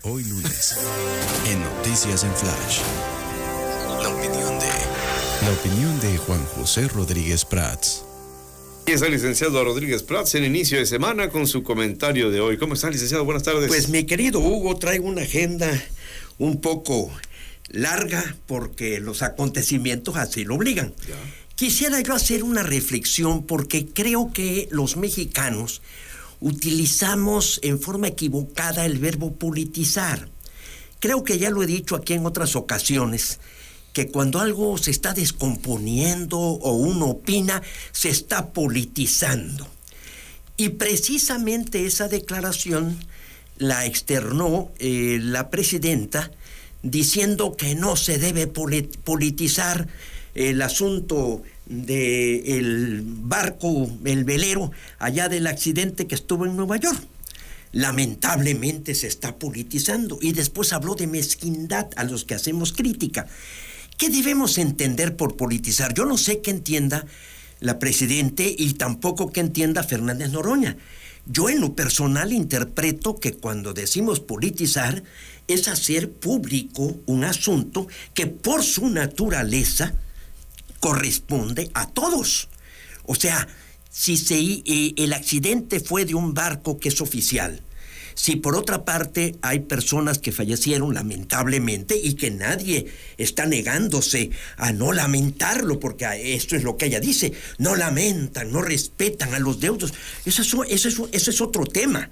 Hoy lunes, en Noticias en Flash. La opinión de Juan José Rodríguez Prats. Y está el licenciado Rodríguez Prats en inicio de semana con su comentario de hoy. ¿Cómo está, licenciado? Buenas tardes. Pues mi querido Hugo, traigo una agenda un poco larga porque los acontecimientos así lo obligan. Ya. Quisiera yo hacer una reflexión porque creo que los mexicanos utilizamos en forma equivocada el verbo politizar. Creo que ya lo he dicho aquí en otras ocasiones, que cuando algo se está descomponiendo o uno opina, se está politizando. Y precisamente esa declaración la externó la presidenta diciendo que no se debe politizar el asunto del barco, el velero, allá del accidente que estuvo en Nueva York. Lamentablemente se está politizando. Y después habló de mezquindad a los que hacemos crítica. ¿Qué debemos entender por politizar? Yo no sé qué entienda la presidenta y tampoco qué entienda Fernández Noroña. Yo en lo personal interpreto que cuando decimos politizar es hacer público un asunto que por su naturaleza corresponde a todos. O sea, si el accidente fue de un barco que es oficial, si por otra parte hay personas que fallecieron lamentablemente y que nadie está negándose a no lamentarlo, porque esto es lo que ella dice, no lamentan, no respetan a los deudos, eso es otro tema.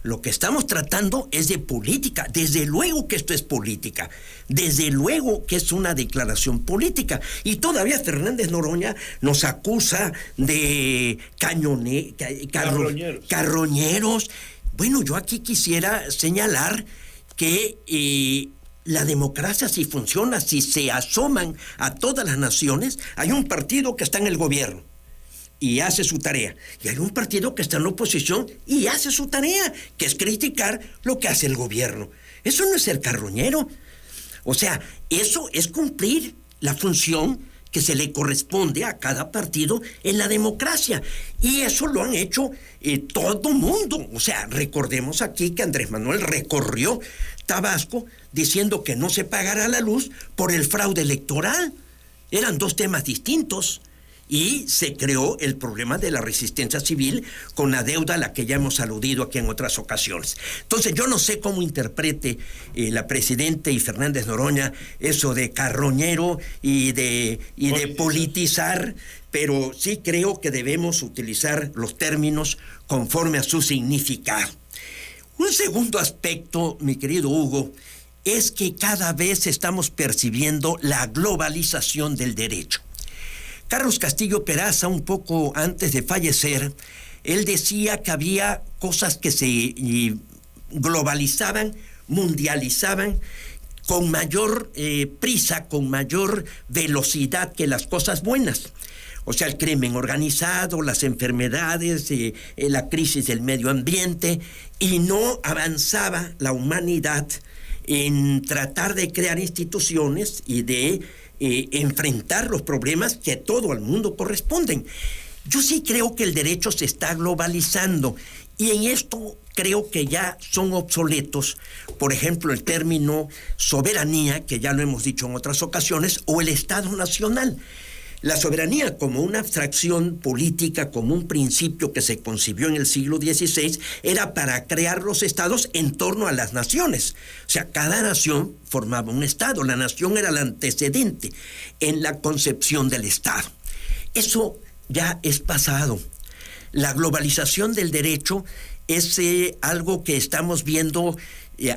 Lo que estamos tratando es de política. Desde luego que esto es política. Desde luego que es una declaración política. Y todavía Fernández Noroña nos acusa de carroñeros. Bueno, yo aquí quisiera señalar que la democracia sí funciona, si se asoman a todas las naciones, hay un partido que está en el gobierno y hace su tarea, y hay un partido que está en la oposición y hace su tarea, que es criticar lo que hace el gobierno. Eso no es ser carroñero. O sea, eso es cumplir la función que se le corresponde a cada partido en la democracia. Y eso lo han hecho todo mundo. O sea, recordemos aquí que Andrés Manuel recorrió Tabasco diciendo que no se pagará la luz por el fraude electoral. Eran dos temas distintos. Y se creó el problema de la resistencia civil con la deuda a la que ya hemos aludido aquí en otras ocasiones. Entonces, yo no sé cómo interprete la presidenta y Fernández Noroña eso de carroñero y de politizar, pero sí creo que debemos utilizar los términos conforme a su significado. Un segundo aspecto, mi querido Hugo, es que cada vez estamos percibiendo la globalización del derecho. Carlos Castillo Peraza, un poco antes de fallecer, él decía que había cosas que se globalizaban, mundializaban con mayor prisa, con mayor velocidad que las cosas buenas. O sea, el crimen organizado, las enfermedades, la crisis del medio ambiente, y no avanzaba la humanidad en tratar de crear instituciones y de enfrentar los problemas que a todo el mundo corresponden. Yo sí creo que el derecho se está globalizando y en esto creo que ya son obsoletos, por ejemplo, el término soberanía, que ya lo hemos dicho en otras ocasiones, o el Estado Nacional. La soberanía como una abstracción política, como un principio que se concibió en el siglo XVI, era para crear los estados en torno a las naciones. O sea, cada nación formaba un estado, la nación era el antecedente en la concepción del estado. Eso ya es pasado. La globalización del derecho es algo que estamos viendo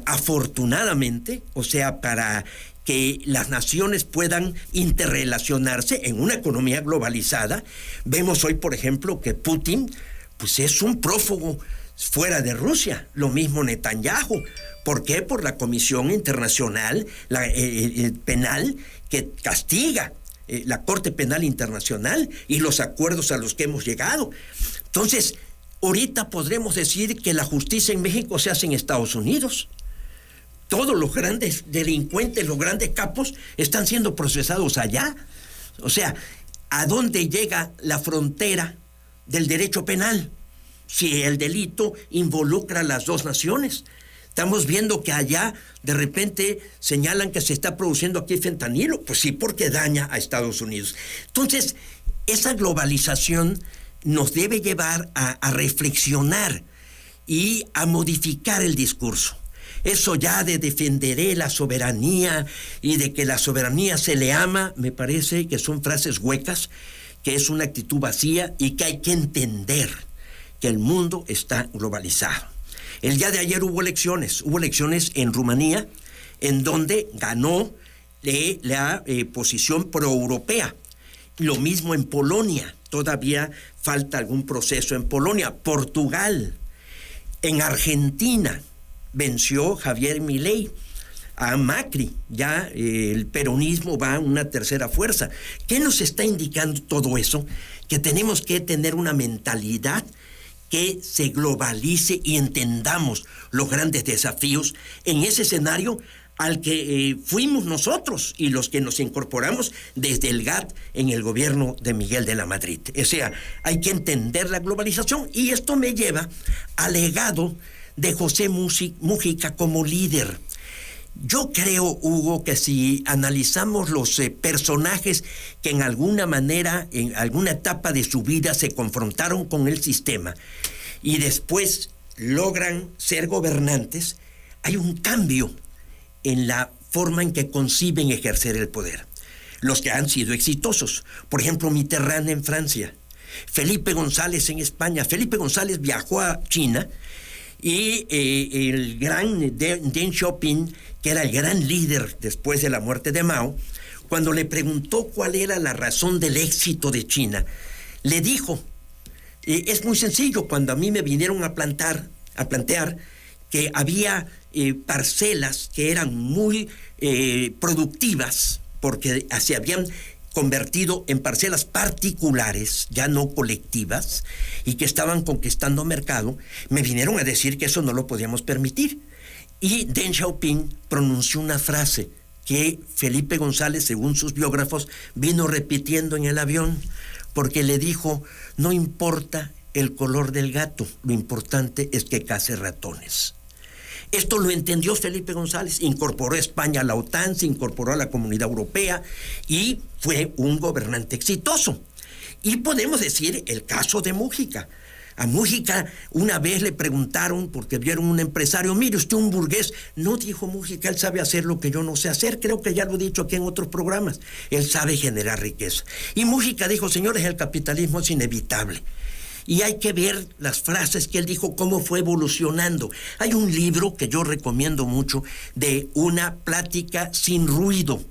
afortunadamente, o sea, para que las naciones puedan interrelacionarse en una economía globalizada. Vemos hoy, por ejemplo, que Putin pues es un prófugo fuera de Rusia, lo mismo Netanyahu. ¿Por qué? Por la Comisión Internacional Penal que castiga la Corte Penal Internacional y los acuerdos a los que hemos llegado. Entonces, ahorita podremos decir que la justicia en México se hace en Estados Unidos. Todos los grandes delincuentes, los grandes capos, están siendo procesados allá. O sea, ¿a dónde llega la frontera del derecho penal? Si el delito involucra a las dos naciones. Estamos viendo que allá de repente señalan que se está produciendo aquí fentanilo. Pues sí, porque daña a Estados Unidos. Entonces, esa globalización nos debe llevar a reflexionar y a modificar el discurso. Eso ya de defenderé la soberanía y de que la soberanía se le ama, me parece que son frases huecas, que es una actitud vacía y que hay que entender que el mundo está globalizado. El día de ayer hubo elecciones en Rumanía, en donde ganó la posición proeuropea. Lo mismo en Polonia, todavía falta algún proceso en Polonia. Portugal, en Argentina, venció Javier Milei a Macri, ya el peronismo va a una tercera fuerza. ¿Qué nos está indicando todo eso? Que tenemos que tener una mentalidad que se globalice y entendamos los grandes desafíos en ese escenario al que fuimos nosotros y los que nos incorporamos desde el GATT en el gobierno de Miguel de la Madrid. O sea, hay que entender la globalización, y esto me lleva al legado de José Mújica como líder. Yo creo, Hugo, que si analizamos los personajes que en alguna manera, en alguna etapa de su vida se confrontaron con el sistema y después logran ser gobernantes, hay un cambio en la forma en que conciben ejercer el poder. Los que han sido exitosos, por ejemplo, Mitterrand en Francia, Felipe González en España. Felipe González viajó a China y el gran Deng Xiaoping, que era el gran líder después de la muerte de Mao, cuando le preguntó cuál era la razón del éxito de China, le dijo, es muy sencillo, cuando a mí me vinieron a plantear que había parcelas que eran muy productivas, porque se habían convertido en parcelas particulares, ya no colectivas, y que estaban conquistando mercado, me vinieron a decir que eso no lo podíamos permitir. Y Deng Xiaoping pronunció una frase que Felipe González, según sus biógrafos, vino repitiendo en el avión, porque le dijo, no importa el color del gato, lo importante es que case ratones. Esto lo entendió Felipe González, incorporó a España a la OTAN, se incorporó a la Comunidad Europea y fue un gobernante exitoso. Y podemos decir el caso de Mújica. A Mújica una vez le preguntaron, porque vieron un empresario, mire usted, un burgués. No, dijo Mújica, él sabe hacer lo que yo no sé hacer. Creo que ya lo he dicho aquí en otros programas. Él sabe generar riqueza. Y Mújica dijo, señores, el capitalismo es inevitable. Y hay que ver las frases que él dijo, cómo fue evolucionando. Hay un libro que yo recomiendo mucho, de Una plática sin ruido,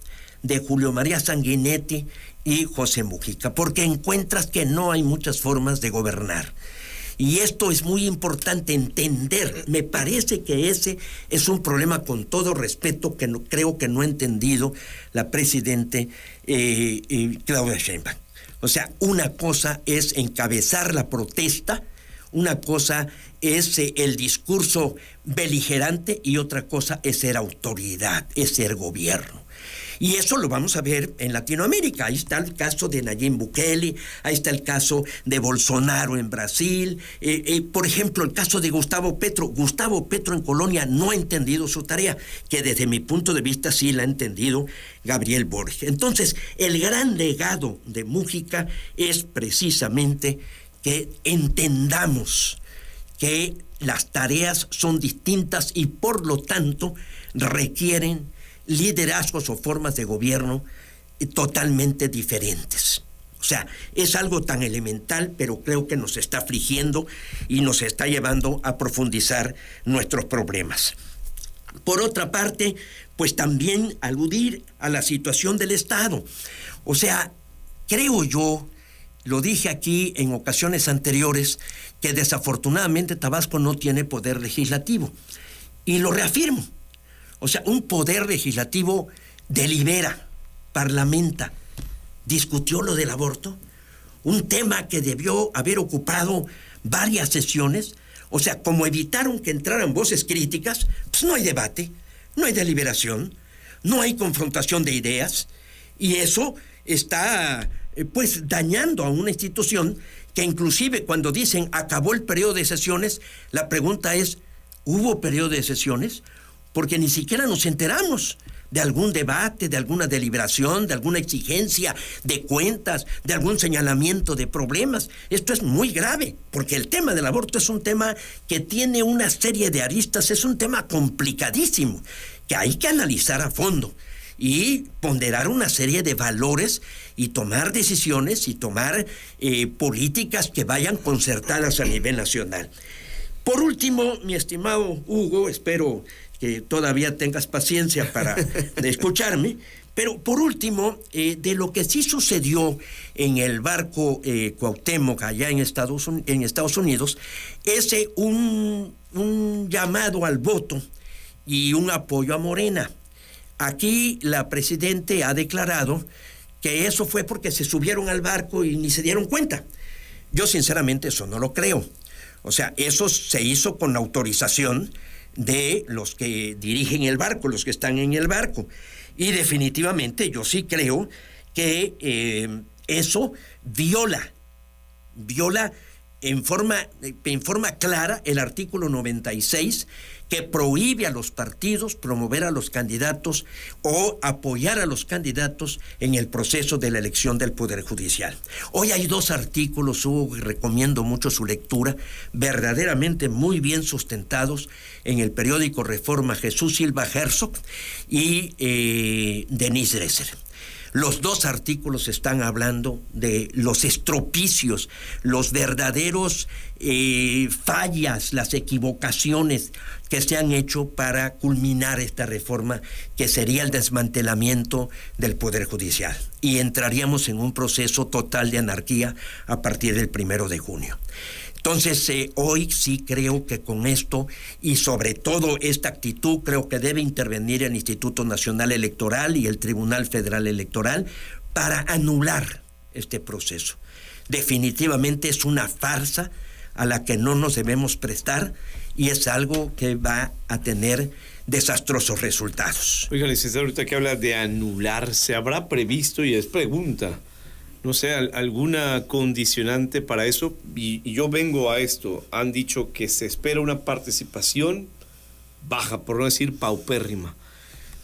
de Julio María Sanguinetti y José Mújica, porque encuentras que no hay muchas formas de gobernar. Y esto es muy importante entender. Me parece que ese es un problema, con todo respeto, que no, creo que no ha entendido la presidente Claudia Sheinbaum. O sea, una cosa es encabezar la protesta, una cosa es el discurso beligerante y otra cosa es ser autoridad, es ser gobierno. Y eso lo vamos a ver en Latinoamérica. Ahí está el caso de Nayib Bukele, ahí está el caso de Bolsonaro en Brasil, por ejemplo, el caso de Gustavo Petro. Gustavo Petro en Colombia no ha entendido su tarea, que desde mi punto de vista sí la ha entendido Gabriel Boric. Entonces, el gran legado de Mújica es precisamente que entendamos que las tareas son distintas y por lo tanto requieren liderazgos o formas de gobierno totalmente diferentes. O sea, es algo tan elemental, pero creo que nos está afligiendo y nos está llevando a profundizar nuestros problemas. Por otra parte, pues también aludir a la situación del Estado. O sea, creo yo, lo dije aquí en ocasiones anteriores, que desafortunadamente Tabasco no tiene poder legislativo. Y lo reafirmo. O sea, un poder legislativo delibera, parlamenta, discutió lo del aborto, un tema que debió haber ocupado varias sesiones. O sea, como evitaron que entraran voces críticas, pues no hay debate, no hay deliberación, no hay confrontación de ideas, y eso está pues dañando a una institución que inclusive cuando dicen acabó el periodo de sesiones, la pregunta es hubo periodo de sesiones porque ni siquiera nos enteramos de algún debate, de alguna deliberación, de alguna exigencia de cuentas, de algún señalamiento de problemas. Esto es muy grave, porque el tema del aborto es un tema que tiene una serie de aristas, es un tema complicadísimo, que hay que analizar a fondo y ponderar una serie de valores y tomar decisiones y tomar políticas que vayan concertadas a nivel nacional. Por último, mi estimado Hugo, espero que todavía tengas paciencia para escucharme, pero por último, de lo que sí sucedió en el barco Cuauhtémoc allá en Estados Unidos, es un llamado al voto y un apoyo a Morena. Aquí la presidenta ha declarado que eso fue porque se subieron al barco y ni se dieron cuenta. Yo sinceramente eso no lo creo. O sea, eso se hizo con la autorización de los que dirigen el barco, los que están en el barco. Y definitivamente yo sí creo que eso viola en forma clara el artículo 96, que prohíbe a los partidos promover a los candidatos o apoyar a los candidatos en el proceso de la elección del Poder Judicial. Hoy hay 2 artículos, Hugo, y recomiendo mucho su lectura, verdaderamente muy bien sustentados en el periódico Reforma, Jesús Silva Herzog y Denise Dresser. Los 2 artículos están hablando de los estropicios, los verdaderos fallas, las equivocaciones que se han hecho para culminar esta reforma, que sería el desmantelamiento del Poder Judicial. Y entraríamos en un proceso total de anarquía a partir del 1 de junio. Entonces, hoy sí creo que con esto y sobre todo esta actitud, creo que debe intervenir el Instituto Nacional Electoral y el Tribunal Federal Electoral para anular este proceso. Definitivamente es una farsa a la que no nos debemos prestar y es algo que va a tener desastrosos resultados. Oiga, licenciado, ahorita que habla de anular, ¿se habrá previsto, y es pregunta, no sé, alguna condicionante para eso? Y yo vengo a esto. Han dicho que se espera una participación baja, por no decir paupérrima.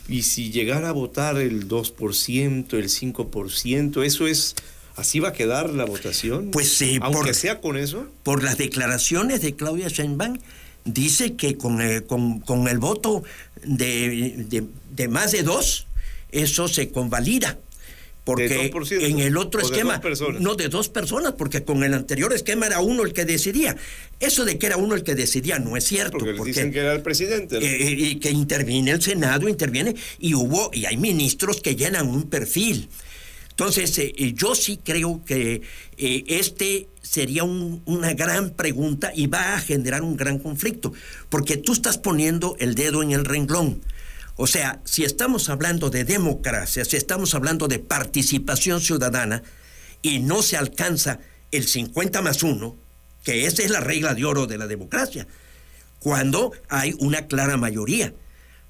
Y si llegara a votar el 2%, el 5%, ¿eso es, así va a quedar la votación? Pues sí, aunque sea con eso. Por las declaraciones de Claudia Sheinbaum, dice que con el voto de más de 2, eso se convalida. Porque en el otro esquema, no de 2 personas, porque con el anterior esquema era uno el que decidía. Eso de que era uno el que decidía no es cierto. Porque dicen que era el presidente, ¿no? Y que interviene el Senado, y hay ministros que llenan un perfil. Entonces, yo sí creo que este sería una gran pregunta y va a generar un gran conflicto, porque tú estás poniendo el dedo en el renglón. O sea, si estamos hablando de democracia, si estamos hablando de participación ciudadana y no se alcanza el 50+1, que esa es la regla de oro de la democracia, cuando hay una clara mayoría.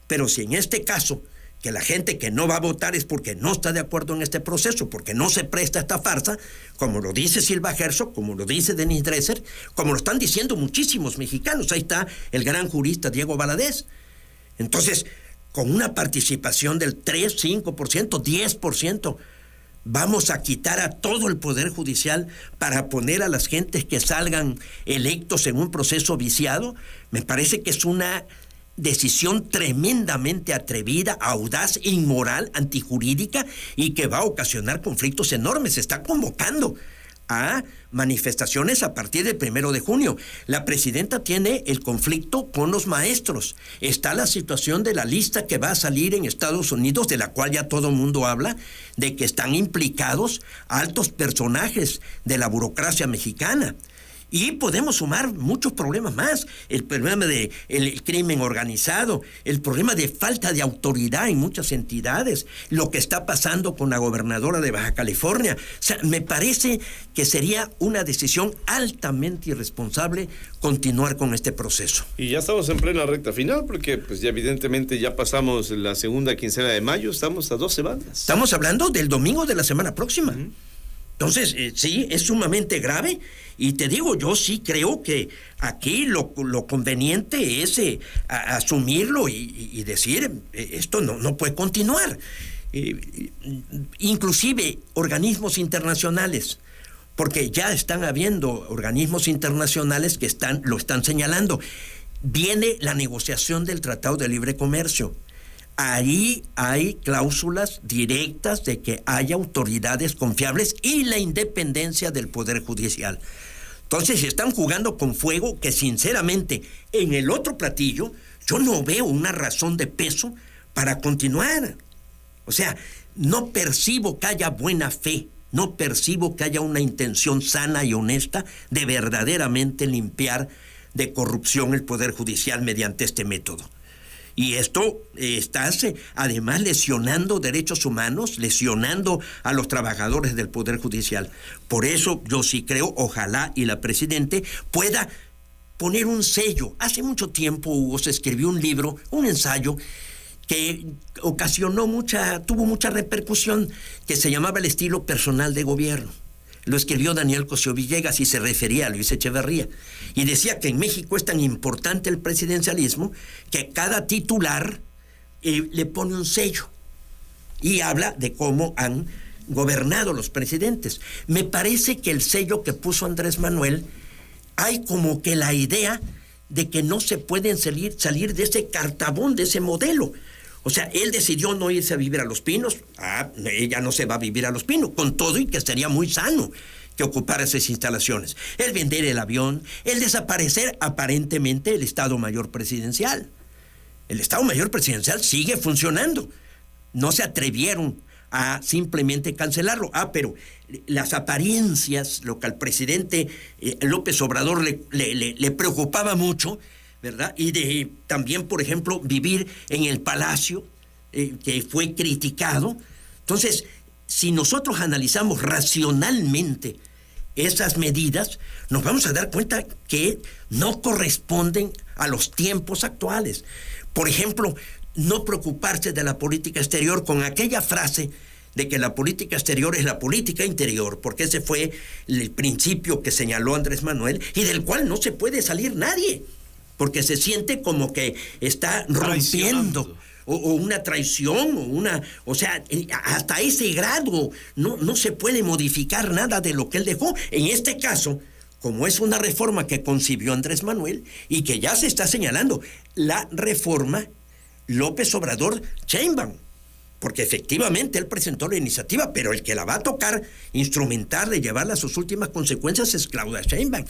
Pero si en este caso, que la gente que no va a votar es porque no está de acuerdo en este proceso, porque no se presta a esta farsa, como lo dice Silva Herzog, como lo dice Denise Dresser, como lo están diciendo muchísimos mexicanos, ahí está el gran jurista Diego Valadez. Entonces, con una participación del 3, 5%, 10%, vamos a quitar a todo el Poder Judicial para poner a las gentes que salgan electos en un proceso viciado. Me parece que es una decisión tremendamente atrevida, audaz, inmoral, antijurídica y que va a ocasionar conflictos enormes. Se está convocando a manifestaciones a partir del 1 de junio. La presidenta tiene el conflicto con los maestros. Está la situación de la lista que va a salir en Estados Unidos, de la cual ya todo el mundo habla, de que están implicados altos personajes de la burocracia mexicana. Y podemos sumar muchos problemas más. El problema del crimen organizado, el problema de falta de autoridad en muchas entidades, lo que está pasando con la gobernadora de Baja California. O sea, me parece que sería una decisión altamente irresponsable continuar con este proceso. Y ya estamos en plena recta final, porque pues ya evidentemente ya pasamos la segunda quincena de mayo, estamos a 2 semanas. Estamos hablando del domingo de la semana próxima. Entonces, sí, es sumamente grave. Y te digo, yo sí creo que aquí lo conveniente es asumirlo y decir, esto no puede continuar. Inclusive organismos internacionales, porque ya están habiendo organismos internacionales que lo están señalando. Viene la negociación del Tratado de Libre Comercio. Ahí hay cláusulas directas de que haya autoridades confiables y la independencia del Poder Judicial. Entonces están jugando con fuego que sinceramente en el otro platillo yo no veo una razón de peso para continuar. O sea, no percibo que haya buena fe, no percibo que haya una intención sana y honesta de verdaderamente limpiar de corrupción el Poder Judicial mediante este método. Y esto está además lesionando derechos humanos, lesionando a los trabajadores del Poder Judicial. Por eso yo sí creo, ojalá y la Presidente pueda poner un sello. Hace mucho tiempo, Hugo, se escribió un libro, un ensayo, que tuvo mucha repercusión, que se llamaba El estilo personal de gobierno. Lo escribió Daniel Cosío Villegas y se refería a Luis Echeverría. Y decía que en México es tan importante el presidencialismo que cada titular le pone un sello. Y habla de cómo han gobernado los presidentes. Me parece que el sello que puso Andrés Manuel, hay como que la idea de que no se pueden salir de ese cartabón, de ese modelo. O sea, él decidió no irse a vivir a Los Pinos. Ella no se va a vivir a Los Pinos, con todo y que sería muy sano que ocupara esas instalaciones. El vender el avión, el desaparecer aparentemente el Estado Mayor Presidencial. El Estado Mayor Presidencial sigue funcionando. No se atrevieron a simplemente cancelarlo. Pero las apariencias, lo que al presidente López Obrador le preocupaba mucho, ¿verdad? Y también, por ejemplo, vivir en el Palacio, que fue criticado. Entonces, si nosotros analizamos racionalmente esas medidas, nos vamos a dar cuenta que no corresponden a los tiempos actuales. Por ejemplo, no preocuparse de la política exterior con aquella frase de que la política exterior es la política interior, porque ese fue el principio que señaló Andrés Manuel y del cual no se puede salir nadie, porque se siente como que está rompiendo o una traición o sea, hasta ese grado no se puede modificar nada de lo que él dejó. En este caso, como es una reforma que concibió Andrés Manuel y que ya se está señalando, la reforma López Obrador-Sheinbaum, porque efectivamente él presentó la iniciativa, pero el que la va a tocar, instrumentarla y llevarla a sus últimas consecuencias es Claudia Sheinbaum.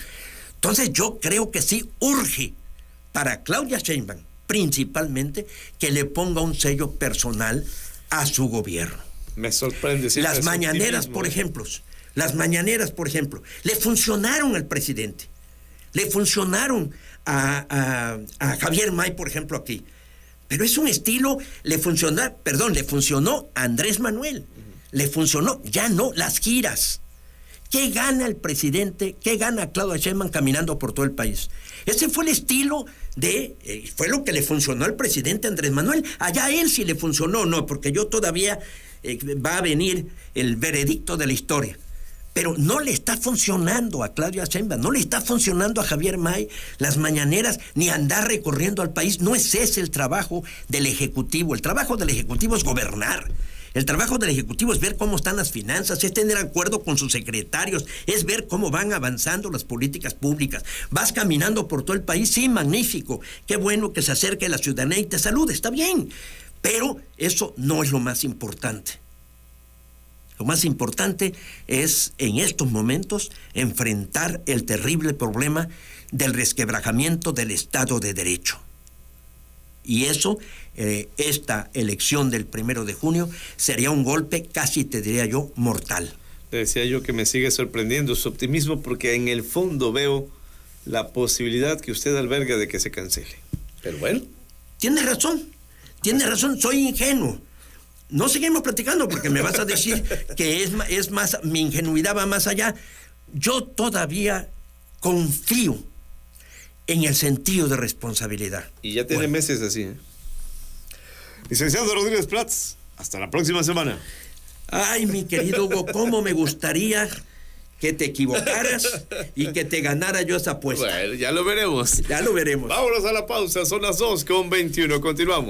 Entonces yo creo que sí urge para Claudia Sheinbaum, principalmente, que le ponga un sello personal a su gobierno. Me sorprende. Las mañaneras, por ejemplo, le funcionaron al presidente, le funcionaron a Javier May, por ejemplo, aquí. Pero es un estilo, le funcionó a Andrés Manuel, le funcionó, ya no las giras. ¿Qué gana el presidente? ¿Qué gana Claudia Sheinbaum caminando por todo el país? Ese fue el estilo fue lo que le funcionó al presidente Andrés Manuel. Allá a él sí le funcionó, no, porque yo todavía va a venir el veredicto de la historia. Pero no le está funcionando a Claudia Sheinbaum, no le está funcionando a Javier May las mañaneras, ni andar recorriendo al país. No es ese el trabajo del Ejecutivo. El trabajo del Ejecutivo es gobernar. El trabajo del Ejecutivo es ver cómo están las finanzas, es tener acuerdo con sus secretarios, es ver cómo van avanzando las políticas públicas. Vas caminando por todo el país, sí, magnífico, qué bueno que se acerque la ciudadanía y te salude, está bien, pero eso no es lo más importante. Lo más importante es, en estos momentos, enfrentar el terrible problema del resquebrajamiento del Estado de Derecho. Y eso, esta elección del 1 de junio, sería un golpe casi, te diría yo, mortal. Le decía yo que me sigue sorprendiendo su optimismo, porque en el fondo veo la posibilidad que usted alberga de que se cancele. Pero bueno. Tiene razón, soy ingenuo. No seguimos platicando porque me vas a decir que es más, mi ingenuidad va más allá. Yo todavía confío en el sentido de responsabilidad. Y ya tiene meses así, ¿eh? Licenciado Rodríguez Prats, hasta la próxima semana. Ay, mi querido Hugo, cómo me gustaría que te equivocaras y que te ganara yo esa apuesta. Bueno, ya lo veremos. Ya lo veremos. Vámonos a la pausa, son las 2:21, continuamos.